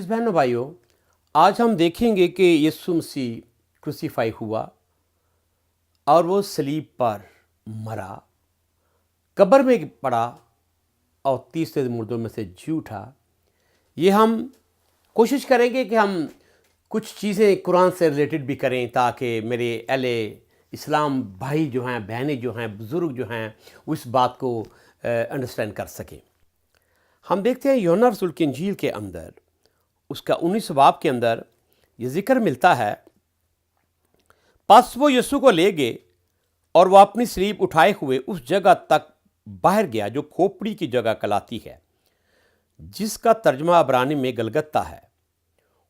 अजीज़ बहनों भाइयों, आज हम देखेंगे कि यीशु मसीह क्रूसीफाई हुआ और वो सलीब पर मरा, कब्र में पड़ा और तीसरे दिन मुर्दों में से जी उठा। ये हम कोशिश करेंगे कि हम कुछ चीज़ें कुरान से रिलेटेड भी करें ताकि मेरे अहले इस्लाम भाई जो हैं, बहनें जो हैं, बुज़ुर्ग जो हैं, वो इस बात को अंडरस्टैंड कर सकें। हम देखते हैं यूहन्ना रसूल की इंजील के अंदर उसका 19 बाब के अंदर ये जिक्र मिलता है, पस वो यीशु को ले गए और वो अपनी सलीब उठाए हुए उस जगह तक बाहर गया जो खोपड़ी की जगह कहलाती है, जिसका तर्जमा अबरानी में गलगत्ता है।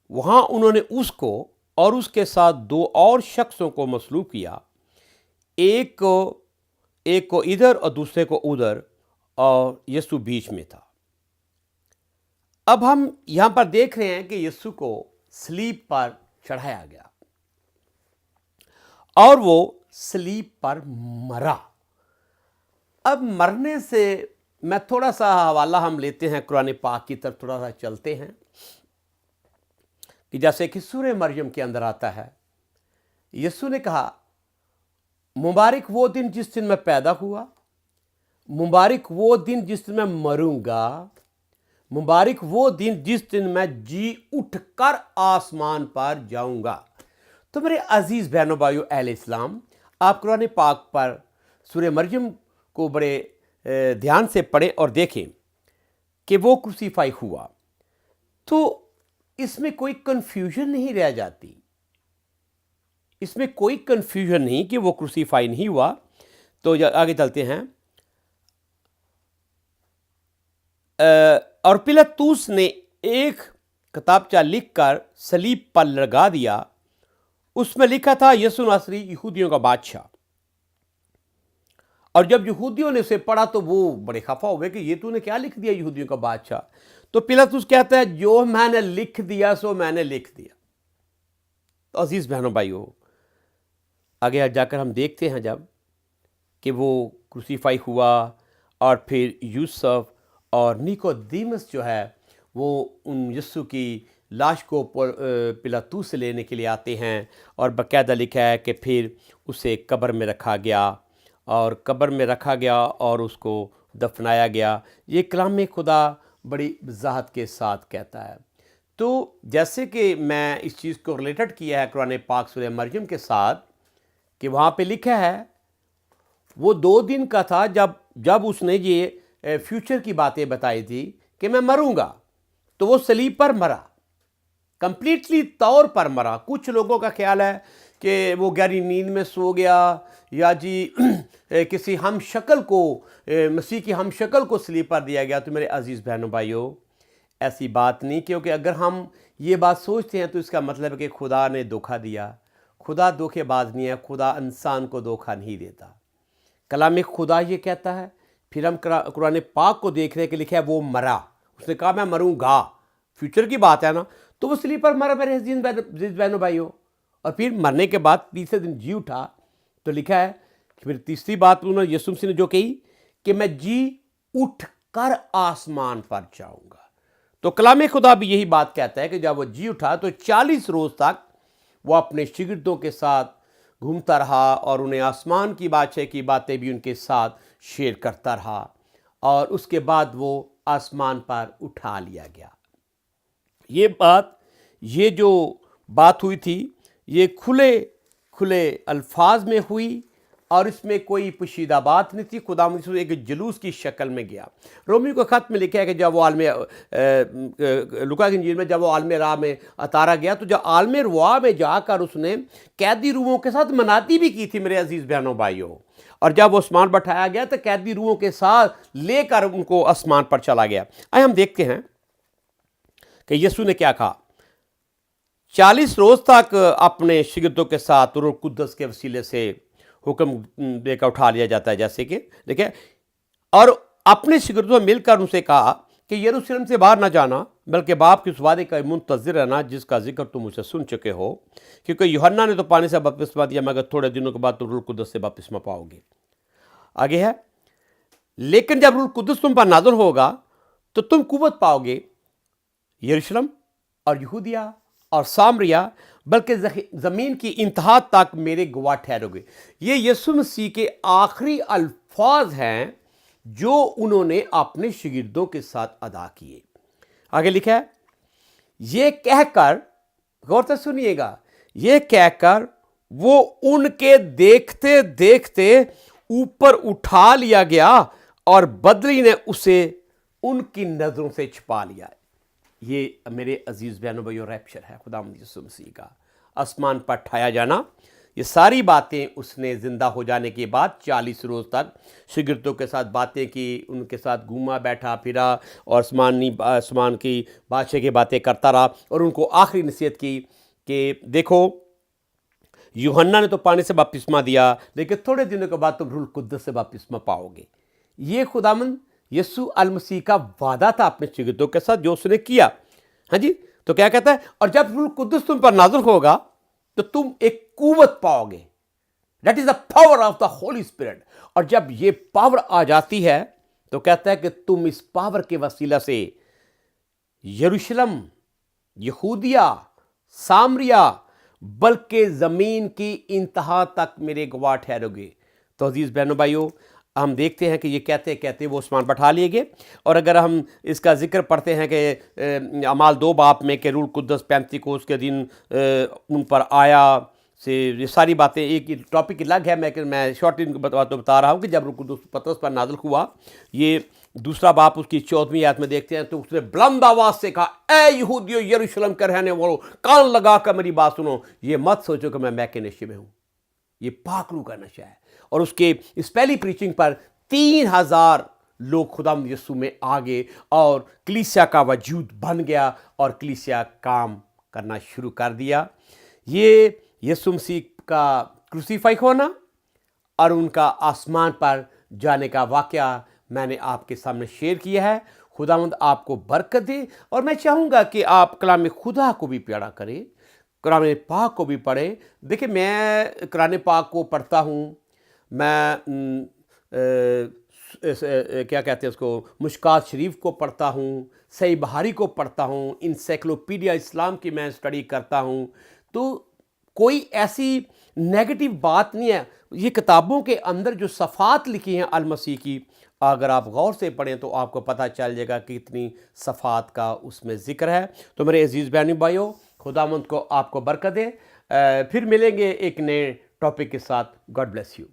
वहाँ उन्होंने उसको और उसके साथ दो और शख्सों को मसलूब किया, एक को इधर और दूसरे को उधर, और यीशु बीच में था। अब हम यहाँ पर देख रहे हैं कि यीशु को सलीब पर चढ़ाया गया और वो सलीब पर मरा। अब मरने से मैं थोड़ा सा हवाला हम लेते हैं कुरान पाक की तरफ, थोड़ा सा चलते हैं कि जैसे कि सूरह मरियम के अंदर आता है, यीशु ने कहा, मुबारक वो दिन जिस दिन मैं पैदा हुआ, मुबारक वो दिन जिस दिन मैं मरूंगा, मुबारक वो दिन जिस दिन मैं जी उठकर आसमान पर जाऊंगा। तो मेरे अजीज़ बहनों भाइयों अहले इस्लाम, आप कुरान पाक पर सूरह मरियम को बड़े ध्यान से पढ़ें और देखें कि वो क्रूसीफाई हुआ, तो इसमें कोई कन्फ्यूजन नहीं रह जाती, इसमें कोई कन्फ्यूजन नहीं कि वो क्रूसीफाई नहीं हुआ। तो आगे चलते हैं। और पिलातूस ने एक किताबचा लिखकर सलीब पर लगा दिया, उसमें लिखा था यीशु नासरी यहूदियों का बादशाह। और जब यहूदियों ने उसे पढ़ा तो वो बड़े खफा हुए कि ये तूने क्या लिख दिया यहूदियों का बादशाह। तो पिलातूस कहता है, जो मैंने लिख दिया सो मैंने लिख दिया। तो अजीज बहनों भाइयों, आगे जाकर हम देखते हैं जब कि वो क्रूसीफाई हुआ और फिर यूसुफ और निकोदेमस जो है वो उन यीशु की लाश को पिलातूस से लेने के लिए आते हैं, और बाकायदा लिखा है कि फिर उसे कब्र में रखा गया और कब्र में रखा गया और उसको दफनाया गया। ये कलाम खुदा बड़ी वजाहत के साथ कहता है। तो जैसे कि मैं इस चीज़ को रिलेटेड किया है कुरान पाक सूरह मरियम के साथ कि वहाँ पे लिखा है वो 2 दिन का था जब उसने ये फ्यूचर की बातें बताई थी कि मैं मरूंगा, तो वो सलीब पर मरा, कंप्लीटली तौर पर मरा। कुछ लोगों का ख्याल है कि वो गहरी नींद में सो गया या जी किसी हम शक्ल को, मसीह की हम शक्ल को सलीब पर दिया गया। तो मेरे अजीज़ बहनों भाइयों, ऐसी बात नहीं, क्योंकि अगर हम ये बात सोचते हैं तो इसका मतलब है कि खुदा ने धोखा दिया। खुदा धोखेबाज नहीं है, खुदा इंसान को धोखा नहीं देता। कलाम खुदा ये कहता है। फिर हम कुरान पाक को देख रहे हैं कि लिखा है वो मरा, उसने कहा मैं मरूंगा, फ्यूचर की बात है ना, तो वो सलीब पर मरा मेरे अजीज बहनों भाइयों। और फिर मरने के बाद तीसरे दिन जी उठा। तो लिखा है कि फिर तीसरी बात उन्होंने यीशु मसीह ने जो कही कि मैं जी उठ कर आसमान पर जाऊंगा। तो कलाम खुदा भी यही बात कहता है कि जब वो जी उठा तो 40 रोज तक वो अपने शागिर्दों के साथ घूमता रहा और उन्हें आसमान की बादशाह की बातें भी उनके साथ शेयर करता रहा, और उसके बाद वो आसमान पर उठा लिया गया। ये जो बात हुई थी ये खुले अल्फाज में हुई और इसमें कोई पोशीदा बात नहीं थी। खुदा मुझसे एक जुलूस की शक्ल में गया। रोमी को ख़त में लिखा है कि जब वो लुका की इंजील में जब वो आलम राह में उतारा गया, तो जब आलम रवा में जाकर उसने कैदी रूहों के साथ मनाती भी की थी मेरे अजीज़ बहनों भाइयों। और जब वो आसमान पर उठाया गया तो कैदी रूहों के साथ लेकर उनको आसमान पर चला गया। आइए हम देखते हैं कि यीशु ने क्या कहा। 40 रोज तक अपने शागिर्दों के साथ रूह कुद्दस के वसीले से हुक्म देकर उठा लिया जाता है, जैसे कि देखिए, और अपने शागिर्दों में मिलकर उनसे कहा कि यरूशलेम से बाहर ना जाना, बल्कि बाप की उस वादे का मुंतज़िर रहना जिसका जिक्र तुम मुझसे सुन चुके हो, क्योंकि यूहन्ना ने तो पानी से बपतिस्मा दिया, मगर थोड़े दिनों के बाद तुम रूह कुद्दस से बपतिस्मा पाओगे। आगे है, लेकिन जब रूह कुद्दस तुम पर नाज़िल होगा तो तुम कुव्वत पाओगे। यरूशलेम اور یہودیہ اور سامریہ بلکہ زمین کی انتہا تک میرے گواہ ٹھہرو گے. یہ یسوع مسیح کے آخری الفاظ ہیں جو انہوں نے اپنے شاگردوں کے ساتھ ادا کیے. آگے لکھا ہے یہ کہہ کر، غور سے سنیے گا، یہ کہہ کر وہ ان کے دیکھتے دیکھتے اوپر اٹھا لیا گیا اور بدری نے اسے ان کی نظروں سے چھپا لیا. یہ میرے عزیز بہنوں بھائیو ریپچر ہے خداوند یسوع مسیح کا، آسمان پر ٹھایا جانا. یہ ساری باتیں اس نے زندہ ہو جانے کے بعد 40 روز تک شاگردوں کے ساتھ باتیں کی، ان کے ساتھ گھوما بیٹھا پھرا اور آسمان کی بادشاہ کی باتیں کرتا رہا، اور ان کو آخری نصیحت کی کہ دیکھو یوحنا نے تو پانی سے بپتسمہ دیا، لیکن تھوڑے دنوں کے بعد تم روح القدس سے بپتسمہ پاؤ گے. یہ خداوند یسوع المسیح کا وعدہ تھا اپنے شاگردوں کے ساتھ جو اس نے کیا. ہاں جی، تو کیا کہتا ہے، اور جب روح القدس تم پر نازل ہوگا تو تم ایک قوت پاؤ گے. That is the power of the holy spirit. اور جب یہ پاور آ جاتی ہے تو کہتا ہے کہ تم اس پاور کے وسیلہ سے یروشلم، یہودیہ، سامریہ بلکہ زمین کی انتہا تک میرے گواہ ٹھہرو گے. تو عزیز بہنوں بھائیوں، ہم دیکھتے ہیں کہ یہ کہتے کہتے وہ آسمان بٹھا لیے گئے. اور اگر ہم اس کا ذکر پڑھتے ہیں کہ اعمال 2 باب میں کہ روح القدس پینتیکوس کے دن ان پر آیا سے، یہ ساری باتیں ایک ٹاپک الگ ہے، میں شارٹ بتا رہا ہوں کہ جب روح القدس پطرس پر نازل ہوا، یہ 2 باب اس کی 14ویں آیت میں دیکھتے ہیں، تو اس نے بلند آواز سے کہا اے یہودیو یروشلم کے رہنے والو، کان لگا کر میری بات سنو، یہ مت سوچو کہ میں کے نشے میں ہوں. یہ پاک روح کا نشہ ہے. اور اس کے اس پہلی پریچنگ پر 3000 لوگ خداوند یسوع میں آگے اور کلیسیا کا وجود بن گیا اور کلیسیا کام کرنا شروع کر دیا. یہ یسوع مسیح کا کروسیفائی ہونا اور ان کا آسمان پر جانے کا واقعہ میں نے آپ کے سامنے شیئر کیا ہے. خداوند آپ کو برکت دے. اور میں چاہوں گا کہ آپ کلام خدا کو بھی پیارا کریں، قرآن پاک کو بھی پڑھیں. دیکھیں میں قرآن پاک کو پڑھتا ہوں، میں کیا کہتے ہیں اس کو، مشکات شریف کو پڑھتا ہوں، صحیح بخاری کو پڑھتا ہوں، انسائکلوپیڈیا اسلام کی میں اسٹڈی کرتا ہوں. تو کوئی ایسی نیگیٹو بات نہیں ہے. یہ کتابوں کے اندر جو صفات لکھی ہیں المسیح کی، اگر آپ غور سے پڑھیں تو آپ کو پتہ چل جائے گا کہ اتنی صفات کا اس میں ذکر ہے. تو میرے عزیز بہنوں بھائیوں، خداوند کو آپ کو برکت دے. پھر ملیں گے ایک نئے ٹاپک کے ساتھ. God bless you.